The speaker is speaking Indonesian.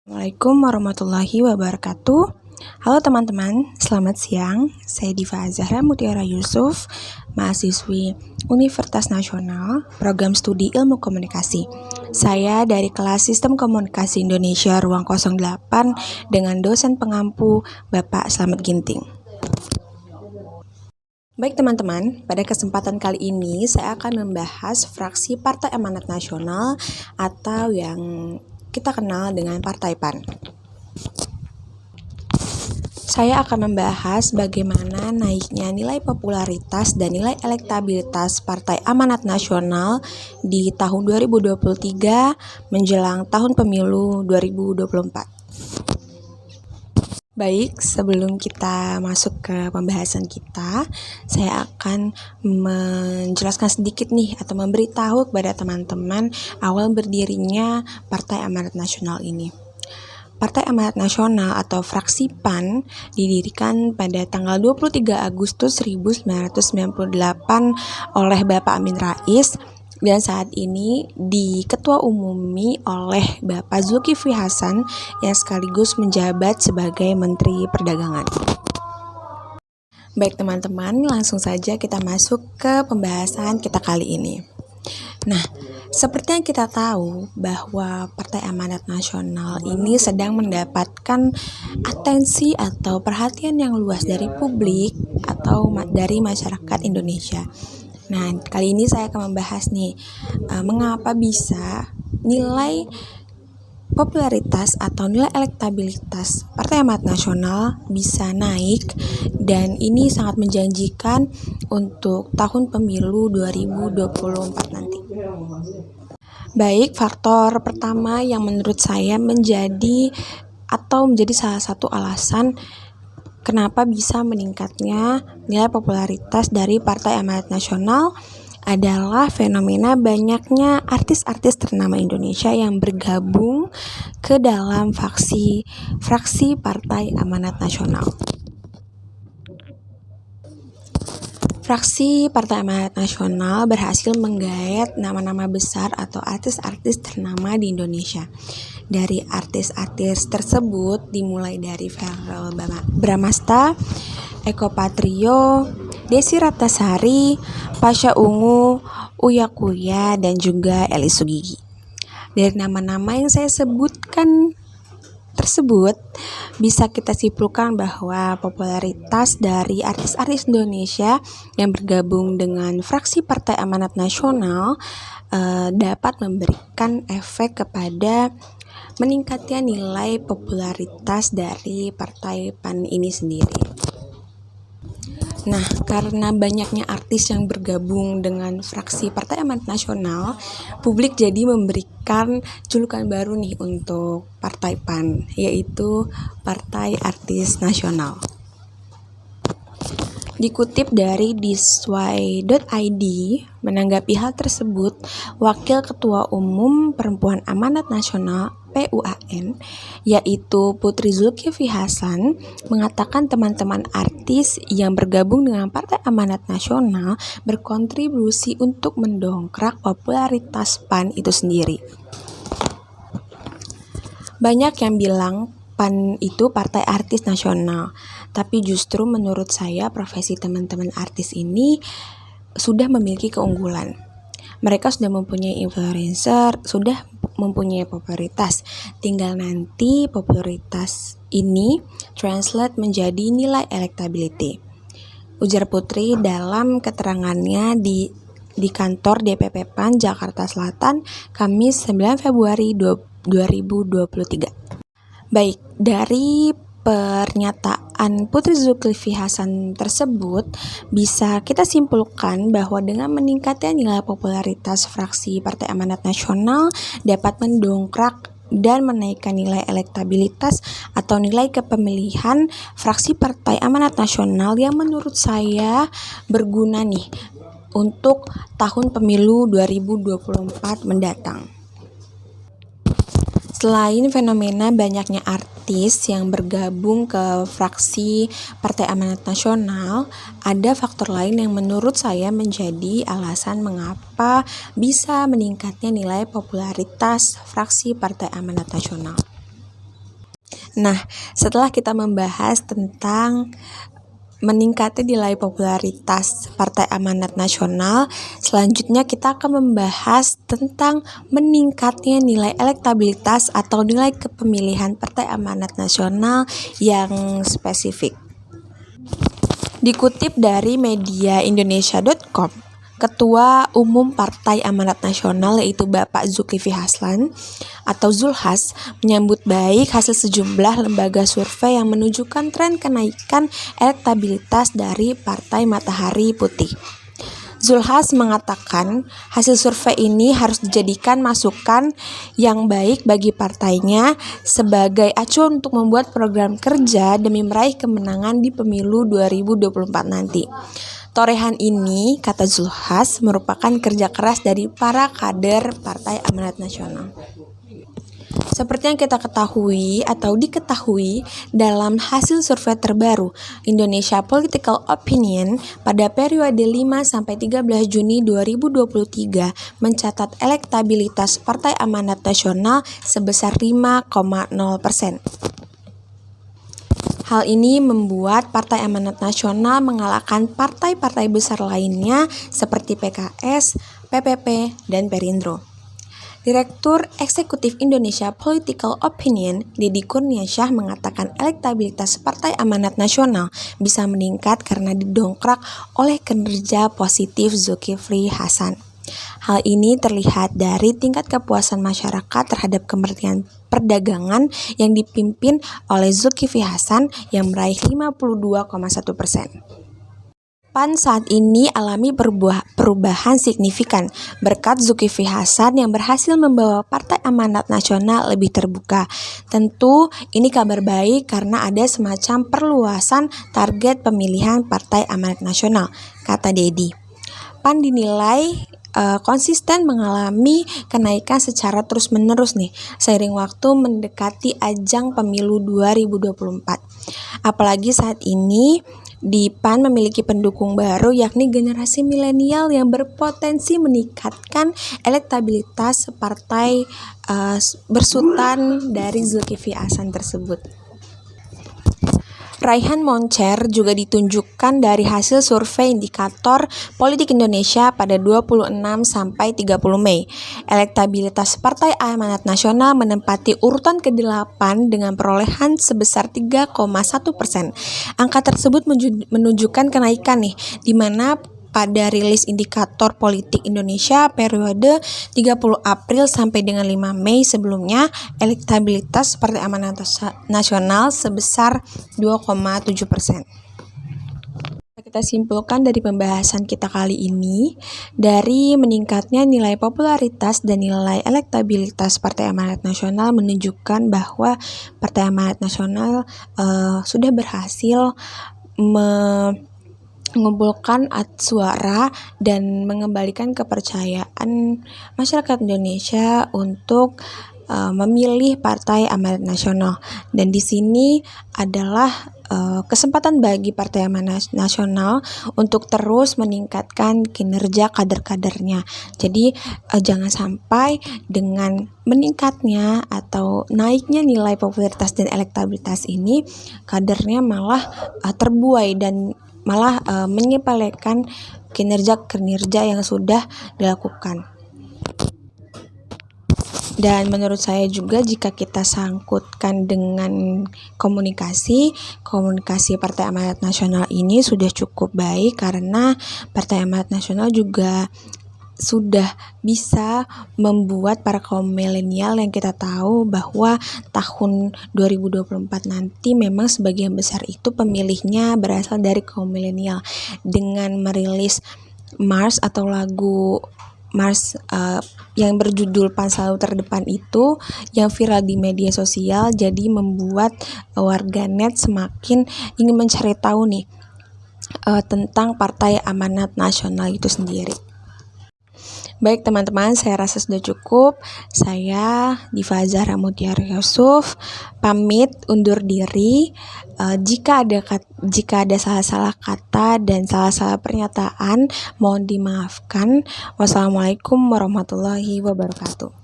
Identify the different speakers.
Speaker 1: Assalamualaikum warahmatullahi wabarakatuh. Halo teman-teman, selamat siang. Saya Diva Zahra Mutiara Yusuf, mahasiswi Universitas Nasional, Program Studi Ilmu Komunikasi. Saya dari kelas Sistem Komunikasi Indonesia Ruang 08 dengan dosen pengampu Bapak Slamet Ginting. Baik teman-teman, pada kesempatan kali ini saya akan membahas fraksi Partai Amanat Nasional atau yang kita kenal dengan Partai PAN. Saya akan membahas bagaimana naiknya nilai popularitas dan nilai elektabilitas Partai Amanat Nasional di tahun 2023 menjelang tahun pemilu 2024. Baik, sebelum kita masuk ke pembahasan kita, saya akan menjelaskan sedikit nih atau memberitahu kepada teman-teman awal berdirinya Partai Amanat Nasional ini. Partai Amanat Nasional atau fraksi PAN didirikan pada tanggal 23 Agustus 1998 oleh Bapak Amin Rais dan saat ini diketua umumi oleh Bapak Zulkifli Hasan yang sekaligus menjabat sebagai Menteri Perdagangan. Baik teman-teman, langsung saja kita masuk ke pembahasan kita kali ini. Nah, seperti yang kita tahu bahwa Partai Amanat Nasional ini sedang mendapatkan atensi atau perhatian yang luas dari publik atau dari masyarakat Indonesia. Nah, kali ini saya akan membahas nih mengapa bisa nilai popularitas atau nilai elektabilitas Partai Amanat Nasional bisa naik dan ini sangat menjanjikan untuk tahun pemilu 2024 nanti. Baik, faktor pertama yang menurut saya menjadi salah satu alasan kenapa bisa meningkatnya nilai popularitas dari Partai Amanat Nasional adalah fenomena banyaknya artis-artis ternama Indonesia yang bergabung ke dalam fraksi Partai Amanat Nasional. Fraksi Partai Amanat Nasional berhasil menggait nama-nama besar atau artis-artis ternama di Indonesia. Dari artis-artis tersebut dimulai dari Verrell Bramasta, Eko Patrio, Desi Ratnasari, Pasha Ungu, Uya Kuya, dan juga Eli Sugigi. Dari nama-nama yang saya sebutkan tersebut bisa kita simpulkan bahwa popularitas dari artis-artis Indonesia yang bergabung dengan fraksi Partai Amanat Nasional dapat memberikan efek kepada meningkatnya nilai popularitas dari Partai PAN ini sendiri. Nah, karena banyaknya artis yang bergabung dengan fraksi Partai Amanat Nasional, publik jadi memberikan julukan baru nih untuk Partai PAN, yaitu Partai Artis Nasional. Dikutip dari disway.id, menanggapi hal tersebut, Wakil Ketua Umum Perempuan Amanat Nasional PUAN, yaitu Putri Zulkifli Hasan, mengatakan teman-teman artis yang bergabung dengan Partai Amanat Nasional berkontribusi untuk mendongkrak popularitas PAN itu sendiri. Banyak yang bilang PAN itu partai artis nasional, tapi justru menurut saya profesi teman-teman artis ini sudah memiliki keunggulan. Mereka sudah mempunyai influencer, sudah mempunyai popularitas. Tinggal nanti popularitas ini translate menjadi nilai electability. Ujar Putri dalam keterangannya di kantor DPP PAN Jakarta Selatan, Kamis 9 Februari 2023. Baik, dari pernyataan Putri Zulkifli Hasan tersebut bisa kita simpulkan bahwa dengan meningkatnya nilai popularitas fraksi Partai Amanat Nasional dapat mendongkrak dan menaikkan nilai elektabilitas atau nilai kepemilihan fraksi Partai Amanat Nasional yang menurut saya berguna nih untuk tahun pemilu 2024 mendatang. Selain fenomena banyaknya artis yang bergabung ke fraksi Partai Amanat Nasional, ada faktor lain yang menurut saya menjadi alasan mengapa bisa meningkatnya nilai popularitas fraksi Partai Amanat Nasional. Nah, setelah kita membahas tentang meningkatnya nilai popularitas Partai Amanat Nasional, selanjutnya kita akan membahas tentang meningkatnya nilai elektabilitas atau nilai kepemilihan Partai Amanat Nasional yang spesifik. Dikutip dari media Indonesia.com, Ketua Umum Partai Amanat Nasional yaitu Bapak Zulkifli Hasan atau Zulhas menyambut baik hasil sejumlah lembaga survei yang menunjukkan tren kenaikan elektabilitas dari Partai Matahari Putih. Zulhas mengatakan hasil survei ini harus dijadikan masukan yang baik bagi partainya sebagai acuan untuk membuat program kerja demi meraih kemenangan di pemilu 2024 nanti. Torehan ini, kata Zulhas, merupakan kerja keras dari para kader Partai Amanat Nasional. Seperti yang kita ketahui atau diketahui dalam hasil survei terbaru Indonesia Political Opinion pada periode 5-13 Juni 2023 mencatat elektabilitas Partai Amanat Nasional sebesar 5,0%. Hal ini membuat Partai Amanat Nasional mengalahkan partai-partai besar lainnya seperti PKS, PPP, dan Perindro. Direktur Eksekutif Indonesia Political Opinion, Deddy Kurniasyah mengatakan elektabilitas Partai Amanat Nasional bisa meningkat karena didongkrak oleh kinerja positif Zulkifli Hasan. Hal ini terlihat dari tingkat kepuasan masyarakat terhadap Kementerian Perdagangan yang dipimpin oleh Zulkifli Hasan yang meraih 52,1%. PAN saat ini alami perubahan signifikan berkat Zulkifli Hasan yang berhasil membawa Partai Amanat Nasional lebih terbuka. Tentu ini kabar baik karena ada semacam perluasan target pemilihan Partai Amanat Nasional, kata Deddy. PAN dinilai konsisten mengalami kenaikan secara terus-menerus nih seiring waktu mendekati ajang pemilu 2024. Apalagi saat ini di PAN memiliki pendukung baru yakni generasi milenial yang berpotensi meningkatkan elektabilitas partai bersutan dari Zulkifli Hasan tersebut. Raihan Moncer juga ditunjukkan dari hasil survei indikator politik Indonesia pada 26-30 Mei. Elektabilitas Partai Amanat Nasional menempati urutan ke-8 dengan perolehan sebesar 3,1%. Angka tersebut menunjukkan kenaikan nih, di mana pada rilis indikator politik Indonesia periode 30 April sampai dengan 5 Mei sebelumnya, elektabilitas Partai Amanat Nasional sebesar 2,7%. Kita simpulkan dari pembahasan kita kali ini, dari meningkatnya nilai popularitas dan nilai elektabilitas Partai Amanat Nasional menunjukkan bahwa Partai Amanat Nasional sudah berhasil mengumpulkan suara dan mengembalikan kepercayaan masyarakat Indonesia untuk memilih Partai Amanat Nasional. Dan di sini adalah kesempatan bagi Partai Amanat Nasional untuk terus meningkatkan kinerja kader-kadernya. Jadi jangan sampai dengan meningkatnya atau naiknya nilai popularitas dan elektabilitas ini, kadernya malah terbuai dan malah menyepelekan kinerja yang sudah dilakukan. Dan menurut saya juga jika kita sangkutkan dengan komunikasi Partai Amanat Nasional ini sudah cukup baik karena Partai Amanat Nasional juga sudah bisa membuat para kaum milenial yang kita tahu bahwa tahun 2024 nanti memang sebagian besar itu pemilihnya berasal dari kaum milenial. Dengan merilis Mars atau lagu Mars yang berjudul PAN Selalu Terdepan itu yang viral di media sosial, jadi membuat warganet semakin ingin mencari tahu nih tentang Partai Amanat Nasional itu sendiri. Baik teman-teman, saya rasa sudah cukup. Saya Diva Zahra Mutiara Yusuf pamit undur diri. Jika ada salah-salah kata dan salah-salah pernyataan, mohon dimaafkan. Wassalamualaikum warahmatullahi wabarakatuh.